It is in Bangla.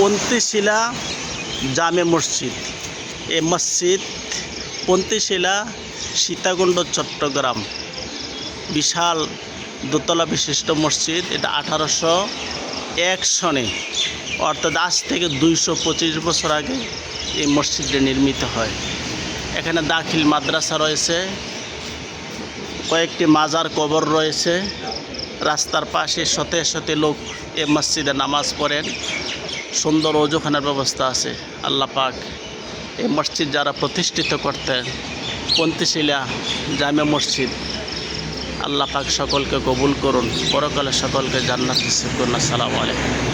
পন্থীশিলা জামে মসজিদ। এই মসজিদ পন্থীশিলা সীতাকুণ্ড চট্টগ্রাম। বিশাল দোতলা বিশিষ্ট মসজিদ। এটা 1801 সনে অর্থাৎ আজ থেকে 225 বছর আগে এই মসজিদটি নির্মিত হয়। এখানে দাখিল মাদ্রাসা রয়েছে, কয়েকটি মাজার কবর রয়েছে। রাস্তার পাশে শতে শতে লোক এই মসজিদে নামাজ পড়েন। সুন্দর ওযুখানার ব্যবস্থা আছে। আল্লাহ পাক এই মসজিদ যারা প্রতিষ্ঠিত করতেন, পন্থীশিলা জামে মসজিদ, আল্লাহ পাক সকলকে কবুল করুন, পরকালে সকলকে জান্নাত নসিব করুন। আসসালামু আলাইকুম।